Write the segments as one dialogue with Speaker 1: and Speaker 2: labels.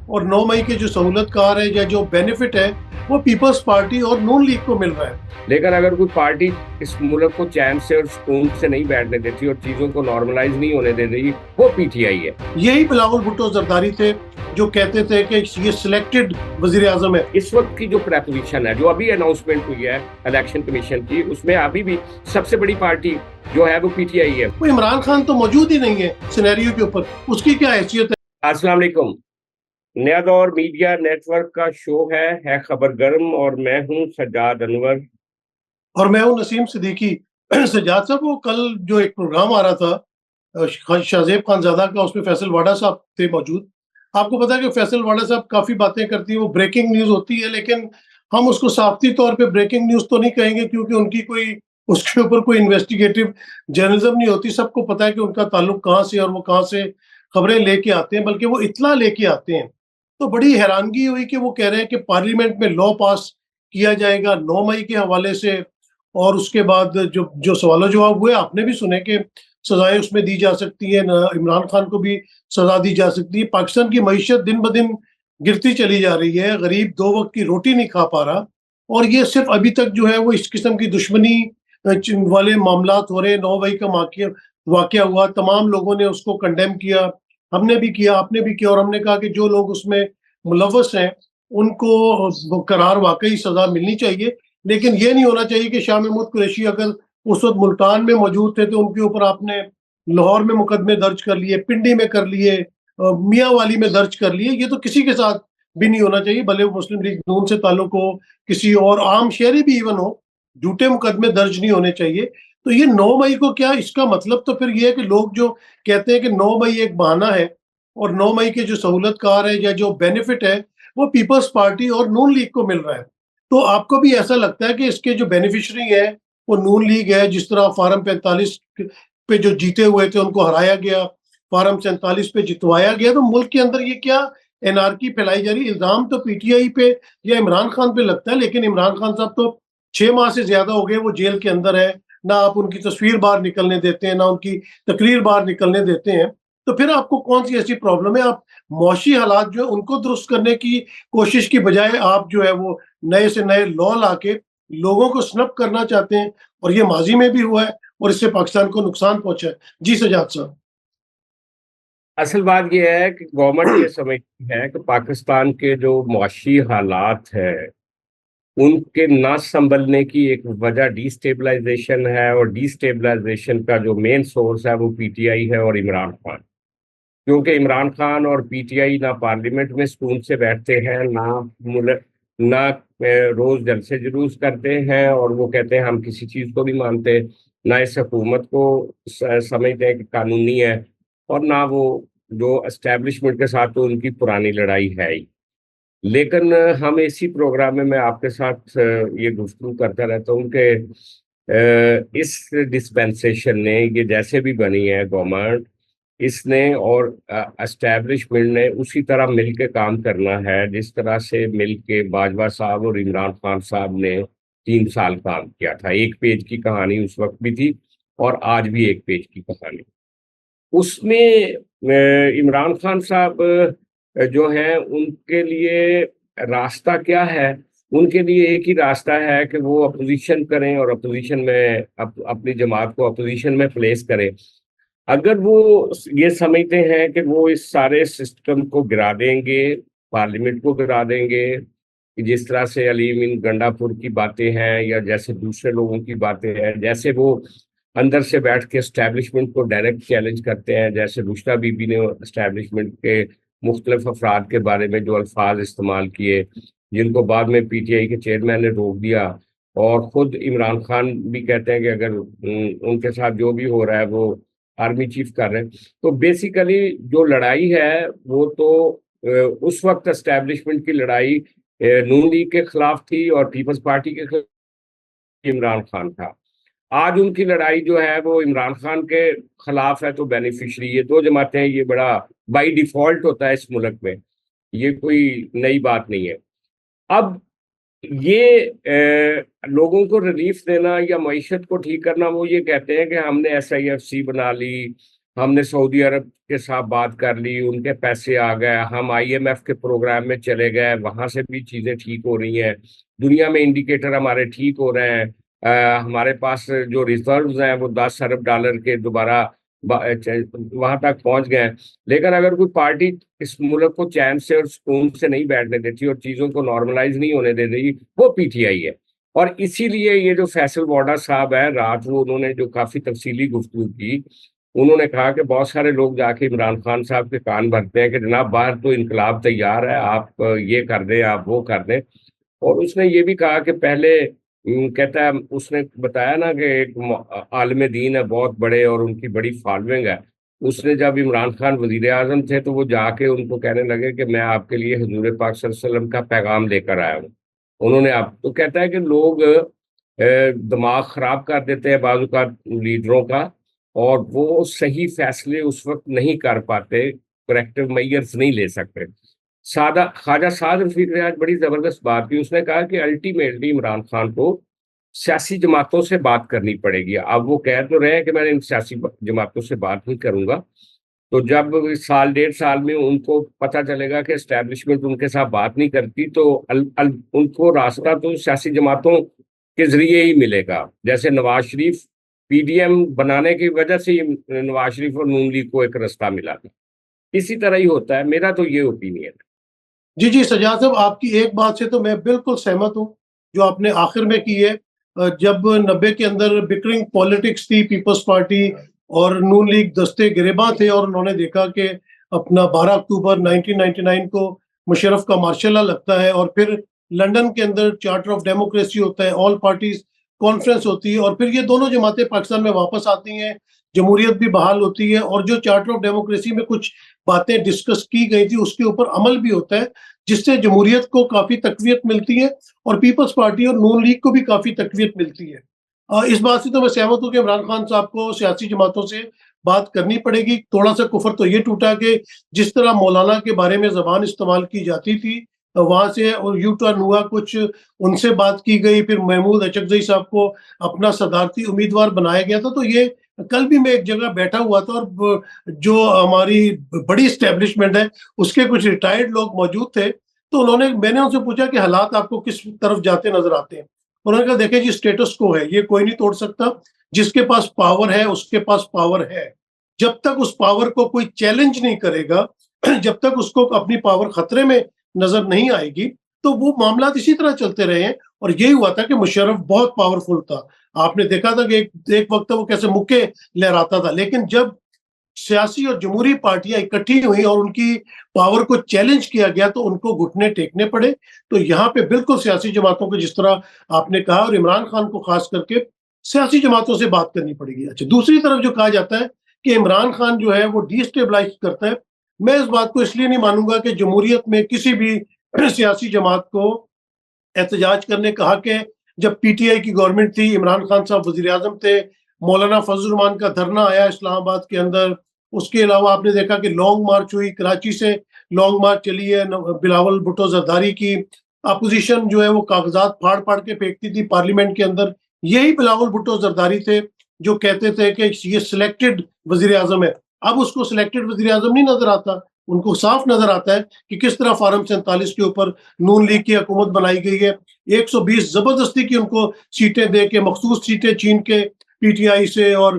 Speaker 1: और 9 मई के जो सहूलतकार है या जो बेनिफिट है वो पीपल्स पार्टी और नून लीग को मिल रहा है।
Speaker 2: लेकिन अगर कोई पार्टी इस मुल्क को चैन से और सुकून से नहीं बैठने देती और चीजों को नॉर्मलाइज नहीं होने दे रही, वो पीटीआई है।
Speaker 1: यही बिलावल भुट्टो जरदारी थे जो कहते थे कि ये सिलेक्टेड वजीर आजम है।
Speaker 2: इस वक्त की जो प्रपोजिशन है, जो अभी अनाउंसमेंट हुई है इलेक्शन कमीशन की, उसमें अभी भी सबसे बड़ी पार्टी जो है वो पीटीआई है।
Speaker 1: वो इमरान खान तो मौजूद ही नहीं है सिनेरियो के ऊपर, उसकी क्या हैसियत है।
Speaker 2: अस्सलाम वालेकुम। नया दौर मीडिया नेटवर्क का शो है खबर गर्म, और मैं हूं सज्जाद अनवर।
Speaker 1: और मैं हूं नसीम सिद्दीकी। सज्जाद साहब, वो कल जो एक प्रोग्राम आ रहा था शाहजेब खानजादा का, उसमें फैसल वाडा साहब थे मौजूद। आपको पता है कि फैसल वाडा साहब काफी बातें करती है, वो ब्रेकिंग न्यूज होती है, लेकिन हम उसको साफ्ती तौर पे ब्रेकिंग न्यूज तो नहीं कहेंगे क्योंकि उनकी कोई उसके ऊपर कोई इन्वेस्टिगेटिव जर्नलिज्म नहीं होती। सबको पता है कि उनका ताल्लुक कहाँ से और वो कहाँ से खबरें लेके आते हैं, बल्कि वो इत्तला लेके आते हैं। तो बड़ी हैरानगी हुई कि वो कह रहे हैं कि पार्लियामेंट में लॉ पास किया जाएगा 9 मई के हवाले से। और उसके बाद जो जो सवाल जवाब हुए आपने भी सुने कि सजाएं उसमें दी जा सकती है, इमरान खान को भी सजा दी जा सकती है। पाकिस्तान की मईशत दिन ब दिन गिरती चली जा रही है, गरीब 2 वक्त की रोटी नहीं खा पा रहा। और ये सिर्फ अभी तक जो है वो इस किस्म की दुश्मनी वाले मामलात हो रहे हैं। 9 मई का वाकया हुआ, तमाम लोगों ने उसको कंडेम किया, हमने भी किया, आपने भी किया, और हमने कहा कि जो लोग उसमें मुलव्वस हैं उनको करार वाकई सजा मिलनी चाहिए। लेकिन ये नहीं होना चाहिए कि शाह महमूद कुरैशी अगर उस वक्त मुल्तान में मौजूद थे तो उनके ऊपर आपने लाहौर में मुकदमे दर्ज कर लिए, पिंडी में कर लिए, मियाँ वाली में दर्ज कर लिए। ये तो किसी के साथ भी नहीं होना चाहिए, भले वो मुस्लिम लीग नून से ताल्लुक हो, किसी और आम शहरी भी इवन हो, झूठे मुकदमे दर्ज नहीं होने चाहिए। तो ये 9 मई को क्या, इसका मतलब तो फिर ये है कि लोग जो कहते हैं कि 9 मई एक बहाना है और 9 मई के जो सहूलतकार है या जो बेनिफिट है वो पीपल्स पार्टी और नून लीग को मिल रहा है। तो आपको भी ऐसा लगता है कि इसके जो बेनिफिशियरी है वो नून लीग है? जिस तरह फार्म 45 पे जो जीते हुए थे उनको हराया गया, फार्म 47 पे जितवाया गया, तो मुल्क के अंदर ये क्या एनार्की फैलाई जा रही है? इल्जाम तो पीटीआई पे या इमरान खान पे लगता है, लेकिन इमरान खान साहब तो 6 माह से ज्यादा हो गए वो जेल के अंदर है। ना आप उनकी तस्वीर बाहर निकलने देते हैं, ना उनकी तकरीर बाहर निकलने देते हैं। तो फिर आपको कौन सी ऐसी प्रॉब्लम है? आप मौशी हालात जो है उनको दुरुस्त करने की कोशिश की बजाय आप जो है वो नए से नए लॉ लाके लोगों को स्नप करना चाहते हैं। और ये माजी में भी हुआ है और इससे पाकिस्तान को नुकसान पहुंचा है। जी सजाद साहब।
Speaker 2: असल बात यह है कि गवर्नमेंट ये समझती है कि पाकिस्तान के जो मुआशी हालात है उनके ना संभलने की एक वजह डिस्टेबलाइजेशन है, और डिस्टेबलाइजेशन का जो मेन सोर्स है वो पीटीआई है और इमरान खान। क्योंकि इमरान खान और पीटीआई ना पार्लियामेंट में सुकून से बैठते हैं, ना रोज जलसे जुलूस करते हैं, और वो कहते हैं हम किसी चीज को नहीं मानते, ना इस हुकूमत को समझते हैं कि कानूनी है, और ना वो जो एस्टेब्लिशमेंट के साथ तो उनकी पुरानी लड़ाई है ही। लेकिन हम इसी प्रोग्राम में मैं आपके साथ ये गुफ्तगू करता रहता हूँ कि इस डिस्पेंसेशन ने, ये जैसे भी बनी है गवर्नमेंट, इसने और एस्टेब्लिशमेंट ने उसी तरह मिल के काम करना है जिस तरह से मिल के बाजवा साहब और इमरान खान साहब ने 3 साल काम किया था। एक पेज की कहानी उस वक्त भी थी और आज भी एक पेज की कहानी। उसमें इमरान खान साहब जो हैं उनके लिए रास्ता क्या है? उनके लिए एक ही रास्ता है कि वो अपोजिशन करें और अपोजिशन में अपनी जमात को अपोजिशन में प्लेस करें। अगर वो ये समझते हैं कि वो इस सारे सिस्टम को गिरा देंगे, पार्लियामेंट को गिरा देंगे, कि जिस तरह से अलीम इन गंडापुर की बातें हैं या जैसे दूसरे लोगों की बातें हैं, जैसे वो अंदर से बैठ के एस्टेब्लिशमेंट को डायरेक्ट चैलेंज करते हैं, जैसे रुश्ता बीबी ने एस्टेब्लिशमेंट के मुख्तलिफ अफराद के बारे में जो अल्फाज इस्तेमाल किए, जिनको बाद में पीटीआई के चेयरमैन ने रोक दिया। और खुद इमरान खान भी कहते हैं कि अगर उनके साथ जो भी हो रहा है वो आर्मी चीफ कर रहे हैं। तो बेसिकली जो लड़ाई है वो तो उस वक्त एस्टेब्लिशमेंट की लड़ाई नून लीग के खिलाफ थी और पीपल्स पार्टी के खिलाफ इमरान खान था। आज उनकी लड़ाई जो है वो इमरान खान के खिलाफ है। तो बेनिफिशरी ये दो जमातें हैं, ये बड़ा बाई डिफॉल्ट होता है इस मुल्क में, ये कोई नई बात नहीं है। अब ये लोगों को रिलीफ देना या मईशत को ठीक करना, वो ये कहते हैं कि हमने एसआईएफसी बना ली, हमने सऊदी अरब के साथ बात कर ली, उनके पैसे आ गए, हम आईएमएफ के प्रोग्राम में चले गए, वहां से भी चीजें ठीक हो रही हैं, दुनिया में इंडिकेटर हमारे ठीक हो रहे हैं। हमारे पास जो रिजर्व्स हैं वो $10 अरब के दोबारा वहां तक पहुंच गए हैं। लेकिन अगर कोई पार्टी इस मुल्क को चैन से और सुकून से नहीं बैठने देती और चीजों को नॉर्मलाइज नहीं होने दे रही, वो पीटीआई है। और इसीलिए ये जो फैसल वाडा साहब है, रात वो उन्होंने जो काफी तफसीली गुफ्तगू की, उन्होंने कहा कि बहुत सारे लोग जाके इमरान खान साहब के कान भरते हैं कि जनाब बाहर तो इनकलाब तैयार है, आप ये कर दें, आप वो कर दें। और उसने ये भी कहा कि पहले कहता है, उसने बताया ना कि एक आलिम दीन है बहुत बड़े और उनकी बड़ी फॉलोइंग है। उसने जब इमरान खान वजीर आजम थे तो वो जाके उनको कहने लगे कि मैं आपके लिए हुजूर पाक सल्लल्लाहु अलैहि वसल्लम का पैगाम लेकर आया हूँ। उन्होंने आप तो कहता है कि लोग दिमाग खराब कर देते हैं बाजू का लीडरों का, और वो सही फैसले उस वक्त नहीं कर पाते, करेक्टिव मेजर्स नहीं ले सकते। सादा ख्वाजा साद रफीक ने आज बड़ी जबरदस्त बात की, उसने कहा कि अल्टीमेटली इमरान खान को सियासी जमातों से बात करनी पड़ेगी। अब वो कह तो रहे हैं कि मैं इन सियासी जमातों से बात नहीं करूंगा, तो जब साल 1.5 साल में उनको पता चलेगा कि एस्टेब्लिशमेंट उनके साथ बात नहीं करती, तो उनको रास्ता तो सियासी जमातों के जरिए ही मिलेगा। जैसे नवाज शरीफ पीडीएम बनाने की वजह से ही नवाज शरीफ और नून लीग को एक रास्ता मिला था, इसी तरह ही होता है। मेरा तो ये ओपिनियन है।
Speaker 1: जी, जी, सज्जाद साहब, आपकी एक बात से तो मैं बिल्कुल सहमत हूँ, जो आपने आखिर में की है। जब 90 के अंदर बिकरिंग पॉलिटिक्स थी, पीपल्स पार्टी और नून लीग दस्ते गिरेबां थे, और उन्होंने देखा कि अपना 12 अक्टूबर 1999 को मुशर्रफ का मार्शल लॉ लगता है, और फिर लंदन के अंदर चार्टर ऑफ डेमोक्रेसी होता है, ऑल पार्टीज कॉन्फ्रेंस होती है, और फिर ये दोनों जमातें पाकिस्तान में वापस आती हैं, जमहूरियत भी बहाल होती है, और जो चार्टर ऑफ डेमोक्रेसी में कुछ बातें डिस्कस की गई थी उसके ऊपर अमल भी होता है, जिससे जमहूरियत को काफी तकवीत मिलती है, और पीपल्स पार्टी और नून लीग को भी काफी तकवीत मिलती है। इस बात से तो मैं सहमत हूँ कि इमरान खान साहब को सियासी जमातों से बात करनी पड़ेगी। थोड़ा सा कुफर तो ये टूटा कि जिस तरह मौलाना के बारे में जबान इस्तेमाल की जाती थी, वहां से और यू टर्न हुआ, कुछ उनसे बात की गई, फिर महमूद अचकजई साहब को अपना सदारती उम्मीदवार बनाया गया था। तो ये कल भी मैं एक जगह बैठा हुआ था, और जो हमारी बड़ी स्टैब्लिशमेंट है उसके कुछ रिटायर्ड लोग मौजूद थे, तो मैंने उनसे पूछा कि हालात आपको किस तरफ जाते नजर आते हैं। उन्होंने कहा, देखिए जी, स्टेटस को है, ये कोई नहीं तोड़ सकता, जिसके पास पावर है उसके पास पावर है। जब तक उस पावर को कोई चैलेंज नहीं करेगा, जब तक उसको अपनी पावर खतरे में नजर नहीं आएगी, तो वो मामला इसी तरह चलते रहे हैं। और यही हुआ था कि मुशर्रफ बहुत पावरफुल था, आपने देखा था कि एक वक्त वो कैसे मुक्के लहराता था, लेकिन जब सियासी और जमहूरी पार्टियां इकट्ठी हुई और उनकी पावर को चैलेंज किया गया, तो उनको घुटने टेकने पड़े। तो यहाँ पे बिल्कुल सियासी जमातों को, जिस तरह आपने कहा, और इमरान खान को खास करके सियासी जमातों से बात करनी पड़ेगी। अच्छा, दूसरी तरफ जो कहा जाता है कि इमरान खान जो है वो डिस्टेबलाइज करता है, मैं इस बात को इसलिए नहीं मानूंगा कि जमहूरियत में किसी भी सियासी जमात को एहतजाज करने का हक है। जब पीटीआई की गवर्नमेंट थी, इमरान खान साहब वजीर आजम थे, मौलाना फजल रहमान का धरना आया इस्लामाबाद के अंदर। उसके अलावा आपने देखा कि लॉन्ग मार्च हुई, कराची से लॉन्ग मार्च चली है बिलावल भुट्टो जरदारी की। अपोजिशन जो है वो कागजात फाड़ फाड़ के फेंकती थी पार्लियामेंट के अंदर। यही बिलावल भुट्टो जरदारी थे जो कहते थे कि ये सिलेक्टेड वजीर आजम है। अब उसको सिलेक्टेड वजीर आजम नहीं नजर आता, उनको साफ नजर आता है कि किस तरह फार्म 47 के ऊपर नून लीग की हुकूमत बनाई गई है। 120 जबरदस्ती की उनको सीटें दे के, मखसूस सीटें छीन के पीटीआई से और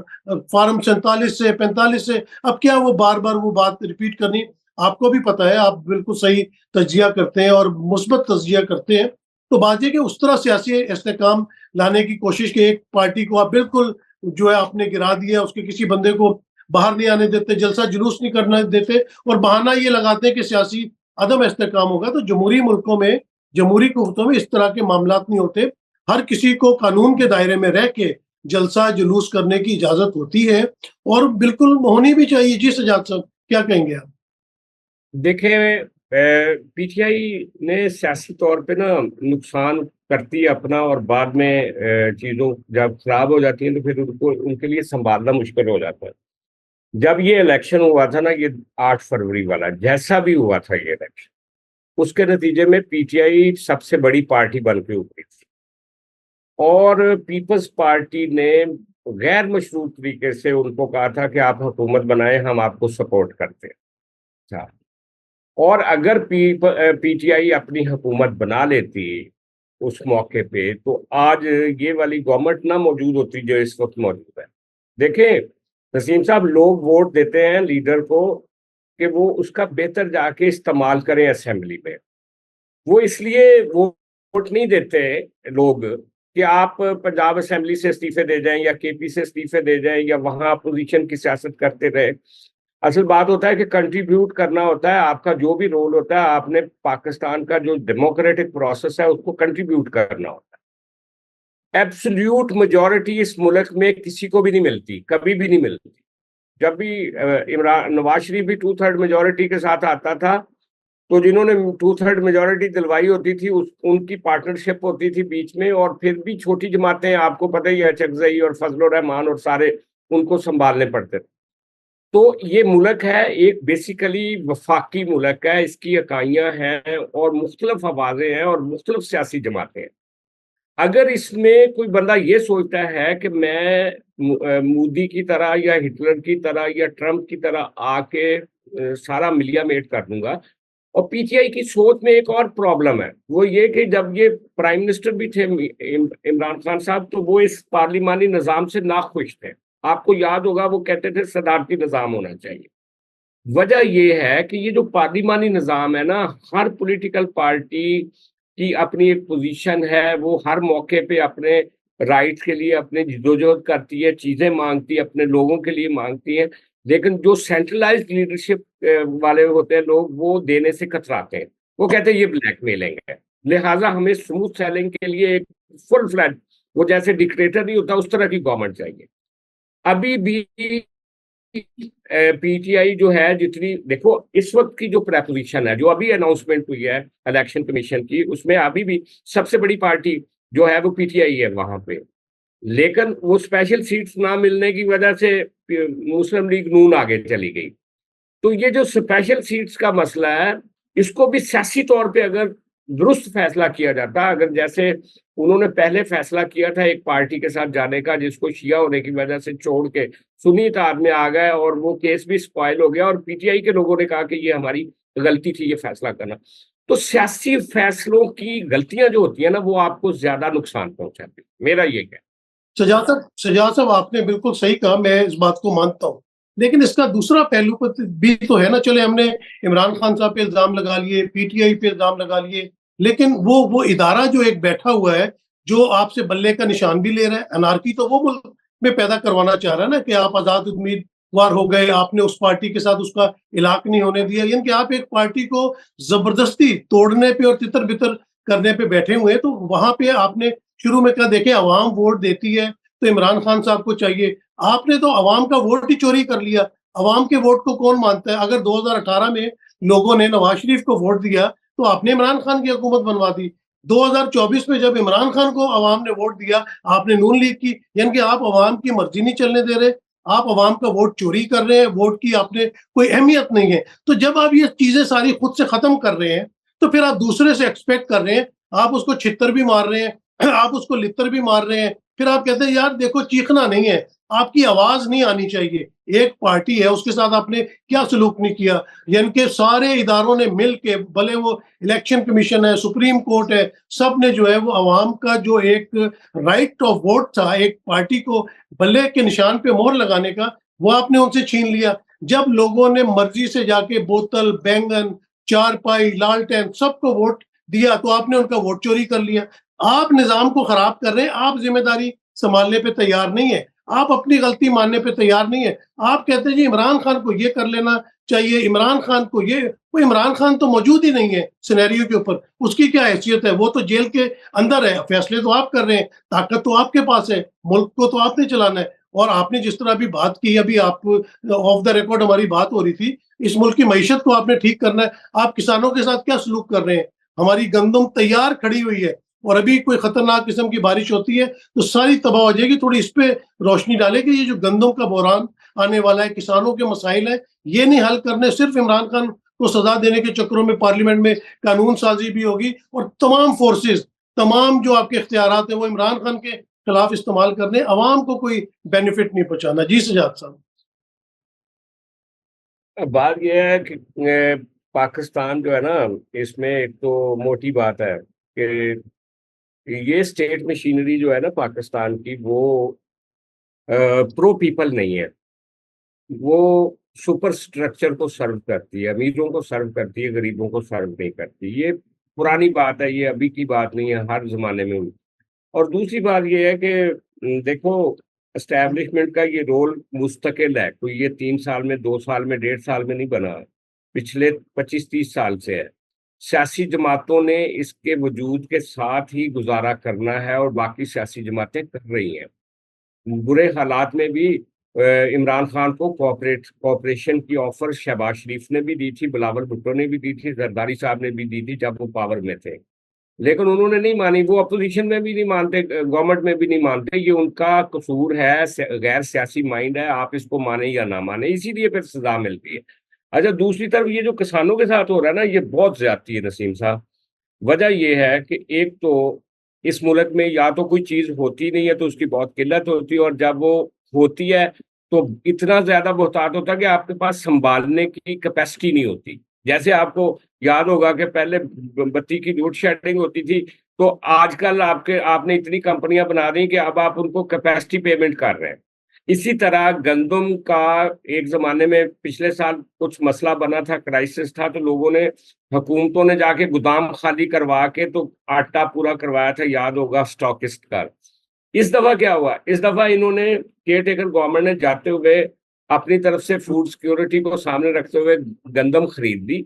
Speaker 1: फार्म 47 से 45 से। अब क्या वो बार बार वो बात रिपीट करनी, आपको भी पता है, आप बिल्कुल सही तजिया करते हैं और मुस्बत तजिया करते हैं। तो बात यह कि उस तरह सियासी इस्तेकाम लाने की कोशिश की, एक पार्टी को आप बिल्कुल जो है आपने गिरा दिया, उसके किसी बंदे को बाहर नहीं आने देते, जलसा जुलूस नहीं करने देते, और बहाना ये लगाते हैं कि सियासी अदम इस्तेकाम होगा। तो जमहूरी मुल्कों में, जमहूरी हुकूमतों में इस तरह के मामलात नहीं होते। हर किसी को कानून के दायरे में रह के जलसा जुलूस करने की इजाजत होती है, और बिल्कुल होनी भी चाहिए। जी सजाद साहब, क्या कहेंगे आप?
Speaker 2: देखिए, पीटीआई ने सियासी तौर पे ना नुकसान करती है अपना, और बाद में चीजों जब खराब हो जाती हैं तो फिर उनको उनके लिए संभालना मुश्किल हो जाता है। जब ये इलेक्शन हुआ था ना, ये 8 फरवरी वाला, जैसा भी हुआ था ये इलेक्शन, उसके नतीजे में पीटीआई सबसे बड़ी पार्टी बन के उभरी थी, और पीपल्स पार्टी ने गैर मशरूत तरीके से उनको कहा था कि आप हुकूमत बनाएं, हम आपको सपोर्ट करते हैं। अच्छा, और अगर पीटीआई अपनी हुकूमत बना लेती उस मौके पे, तो आज ये वाली गवर्नमेंट ना मौजूद होती जो इस वक्त मौजूद है। देखें नसीम साहब, लोग वोट देते हैं लीडर को कि वो उसका बेहतर जाके इस्तेमाल करें असेंबली में। वो इसलिए वोट नहीं देते लोग कि आप पंजाब असेंबली से इस्तीफे दे जाएं या केपी से इस्तीफे दे जाएं या वहां अपोजिशन की सियासत करते रहे। असल बात होता है कि कंट्रीब्यूट करना होता है, आपका जो भी रोल होता है, आपने पाकिस्तान का जो डेमोक्रेटिक प्रोसेस है उसको कंट्रीब्यूट करना होता है। एब्सोल्यूट मेजोरिटी इस मुल्क में किसी को भी नहीं मिलती, कभी भी नहीं मिलती। जब भी इमरान नवाज शरीफ भी 2/3 मेजोरिटी के साथ आता था, तो जिन्होंने 2/3 मेजोरिटी दिलवाई होती थी उनकी पार्टनरशिप होती थी बीच में, और फिर भी छोटी जमातें, आपको पता ही है, चकजई और फजलुर रहमान और सारे, उनको संभालने पड़ते थे। तो ये मुल्क है एक बेसिकली वफाकी मुल्क है, इसकी इकाइयां हैं और मुख्तलिफ आवाजें हैं और मुख्तलिफ सियासी जमातें हैं। अगर इसमें कोई बंदा ये सोचता है कि मैं मोदी की तरह या हिटलर की तरह या ट्रंप की तरह आके सारा मिलिया मेट कर दूंगा। और पीटीआई की सोच में एक और प्रॉब्लम है, वो ये कि जब ये प्राइम मिनिस्टर भी थे इमरान खान साहब, तो वो इस पार्लिमानी निज़ाम से नाखुश थे। आपको याद होगा वो कहते थे सदारती निज़ाम होना चाहिए। वजह ये है कि ये जो पार्लिमानी निज़ाम है ना, हर पॉलिटिकल पार्टी की अपनी एक पोजीशन है, वो हर मौके पे अपने राइट्स के लिए अपने जदोजहद करती है, चीजें मांगती है, अपने लोगों के लिए मांगती है। लेकिन जो सेंट्रलाइज्ड लीडरशिप वाले होते हैं लोग, वो देने से कतराते हैं। वो कहते हैं ये ब्लैकमेलिंग है, लिहाजा हमें स्मूथ सेलिंग के लिए एक फुल फ्लैट, वो जैसे डिक्टेटर नहीं होता उस तरह की गवर्नमेंट चाहिए। अभी भी पीटीआई जो है, जितनी देखो इस वक्त की जो प्रपोजिशन है, जो अभी अनाउंसमेंट हुई है इलेक्शन कमीशन की, उसमें अभी भी सबसे बड़ी पार्टी जो है वो पीटीआई है वहां पे। लेकिन वो स्पेशल सीट्स ना मिलने की वजह से मुस्लिम लीग नून आगे चली गई। तो ये जो स्पेशल सीट्स का मसला है, इसको भी सियासी तौर पे अगर दुरुस्त फैसला किया जाता, अगर जैसे उन्होंने पहले फैसला किया था एक पार्टी के साथ जाने का जिसको शिया होने की वजह से छोड़ के सुन्नी इत्तेहाद में आ गए, और वो केस भी स्पॉइल हो गया, और पीटीआई के लोगों ने कहा कि ये हमारी गलती थी ये फैसला करना। तो सियासी फैसलों की गलतियां जो होती है ना, वो आपको ज्यादा नुकसान पहुंचाती है, मेरा ये कहना।
Speaker 1: सजाद साहब आपने बिल्कुल सही कहा, मैं इस बात को मानता हूँ। लेकिन इसका दूसरा पहलू भी तो है ना। चले हमने इमरान खान साहब पे इल्जाम लगा लिए, पीटीआई पे इल्जाम लगा लिए, लेकिन वो इदारा जो एक बैठा हुआ है, जो आपसे बल्ले का निशान भी ले रहा है, अनारकी तो वो मुल्क में पैदा करवाना चाह रहा है ना, कि आप आजाद उम्मीदवार हो गए, आपने उस पार्टी के साथ उसका इलाक नहीं होने दिया, यानी कि आप एक पार्टी को जबरदस्ती तोड़ने पे और तितर बितर करने पे बैठे हुए हैं। तो वहां पे आपने शुरू में कहा, देखे अवाम वोट देती है तो इमरान खान साहब को चाहिए। आपने तो अवाम का वोट ही चोरी कर लिया। अवाम के वोट को कौन मानता है? अगर 2018 में लोगों ने नवाज शरीफ को वोट दिया तो आपने इमरान खान की हुकूमत बनवा दी। 2024 में जब इमरान खान को अवाम ने वोट दिया, आपने नून लीग की, यानी कि आप अवाम की मर्जी नहीं चलने दे रहे, आप अवाम का वोट चोरी कर रहे हैं, वोट की आपने कोई अहमियत नहीं है। तो जब आप ये चीजें सारी खुद से खत्म कर रहे हैं, तो फिर आप दूसरे से एक्सपेक्ट कर रहे हैं, आप उसको छितर भी मार रहे हैं, आप उसको लितर भी मार रहे हैं, फिर आप कहते हैं यार देखो चीखना नहीं है, आपकी आवाज नहीं आनी चाहिए। एक पार्टी है, उसके साथ आपने क्या सलूक नहीं किया। यानी कि सारे इदारों ने मिल के, भले वो इलेक्शन कमीशन है, सुप्रीम कोर्ट है, सब ने जो है वो अवाम का जो एक राइट ऑफ वोट था, एक पार्टी को बल्ले के निशान पे मोहर लगाने का, वो आपने उनसे छीन लिया। जब लोगों ने मर्जी से जाके बोतल, बैंगन, चारपाई, लालटेन सबको वोट दिया, तो आपने उनका वोट चोरी कर लिया। आप निजाम को खराब कर रहे हैं, आप जिम्मेदारी संभालने पे तैयार नहीं है, आप अपनी गलती मानने पे तैयार नहीं है। आप कहते हैं जी इमरान खान को ये कर लेना चाहिए, इमरान खान को ये, वो इमरान खान तो मौजूद ही नहीं है सिनेरियो के ऊपर, उसकी क्या हैसियत है? वो तो जेल के अंदर है, फैसले तो आप कर रहे हैं, ताकत तो आपके पास है, मुल्क को तो आपने चलाना है। और आपने जिस तरह अभी बात की, अभी आप ऑफ द रिकॉर्ड हमारी बात हो रही थी, इस मुल्क की मईशत को आपने ठीक करना है, आप किसानों के साथ क्या सलूक कर रहे हैं? हमारी गंदम तैयार खड़ी हुई है, और अभी कोई खतरनाक किस्म की बारिश होती है तो सारी तबाह हो जाएगी। थोड़ी इस पे रोशनी डाले कि ये जो गंदम का बहरान आने वाला है, किसानों के मसाइल है, ये नहीं हल करने, सिर्फ इमरान खान को सजा देने के चक्करों में पार्लियामेंट में कानून साजी भी होगी, और तमाम फोर्सेस, तमाम जो आपके इख्तियारात हैं वो इमरान खान के खिलाफ इस्तेमाल करने, अवाम को कोई बेनिफिट नहीं पहुंचाना। जी सजाद साहब।
Speaker 2: अब बात यह है कि पाकिस्तान जो है ना, इसमें एक तो मोटी बात है कि ये स्टेट मशीनरी जो है ना पाकिस्तान की, वो प्रो पीपल नहीं है। वो सुपर स्ट्रक्चर को सर्व करती है, अमीरों को सर्व करती है, गरीबों को सर्व नहीं करती। ये पुरानी बात है, ये अभी की बात नहीं है, हर जमाने में। और दूसरी बात ये है कि देखो, एस्टैब्लिशमेंट का ये रोल मुस्तकिल है, कोई ये 3 साल में, 2 साल में, 1.5 साल में नहीं बना, पिछले 25-30 साल से है। सियासी जमातों ने इसके वजूद के साथ ही गुजारा करना है और बाकी सियासी जमातें कर रही हैं। बुरे हालात में भी इमरान खान को कोऑपरेशन की ऑफर शहबाज शरीफ ने भी दी थी, बिलावल भुट्टो ने भी दी थी, जरदारी साहब ने भी दी थी जब वो पावर में थे, लेकिन उन्होंने नहीं मानी। वो अपोजिशन में भी नहीं मानते, गवर्नमेंट में भी नहीं मानते। ये उनका कसूर है, गैर सियासी माइंड है, आप इसको माने या ना माने, इसीलिए फिर सजा मिलती है। अच्छा, दूसरी तरफ ये जो किसानों के साथ हो रहा है ना, ये बहुत ज्यादती है नसीम साहब। वजह यह है कि एक तो इस मुल्क में या तो कोई चीज होती नहीं है तो उसकी बहुत किल्लत होती है, और जब वो होती है तो इतना ज्यादा बहुतात होता है कि आपके पास संभालने की कैपेसिटी नहीं होती। जैसे आपको याद होगा कि पहले बत्ती की लोड शेडिंग होती थी, तो आजकल आपने इतनी कंपनियां बना दी कि अब आप उनको कैपेसिटी पेमेंट कर रहे हैं। इसी तरह गंदम का एक जमाने में पिछले साल कुछ मसला बना था, क्राइसिस था, तो लोगों ने, हुकूमतों ने जाके गोदाम खाली करवा के तो आटा पूरा करवाया था, याद होगा, स्टॉकिस्ट का। इस दफा क्या हुआ, इस दफा इन्होंने, केयर टेकर गवर्नमेंट ने जाते हुए अपनी तरफ से फूड सिक्योरिटी को सामने रखते हुए गंदम खरीद ली।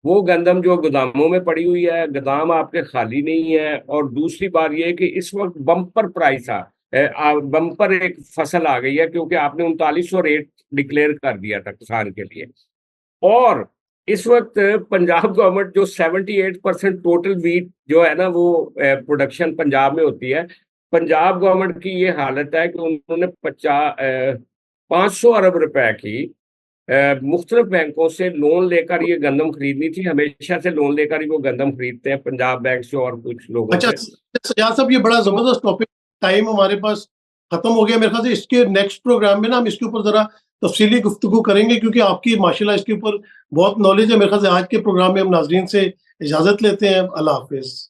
Speaker 2: वो गंदम जो गोदामों में पड़ी हुई है, गोदाम आपके खाली नहीं है। और दूसरी बात यह है कि इस वक्त बम्पर प्राइस बम्पर एक फसल आ गई है, क्योंकि आपने 3900 रेट डिक्लेयर कर दिया था किसान के लिए। और इस वक्त पंजाब गवर्नमेंट जो 78% टोटल वीट जो है ना, वो प्रोडक्शन पंजाब में होती है। पंजाब गवर्नमेंट की ये हालत है कि उन्होंने 500 अरब रुपए की मुख्तलिफ बैंकों से लोन लेकर ये गंदम खरीदनी थी। हमेशा से लोन लेकर ही वो गंदम खरीदते हैं, पंजाब बैंक से और कुछ लोगों
Speaker 1: अच्छा
Speaker 2: से।
Speaker 1: सजाद साहब, ये बड़ा जबरदस्त टॉपिक, टाइम हमारे पास खत्म हो गया मेरे ख्याल से। इसके नेक्स्ट प्रोग्राम में ना हम इसके ऊपर जरा तफसीली गुफ्तगू करेंगे, क्योंकि आपकी माशाल्लाह इसके ऊपर बहुत नॉलेज है। मेरे ख्याल से आज के प्रोग्राम में हम नाजरीन से इजाजत लेते हैं। अल्लाह हाफिज।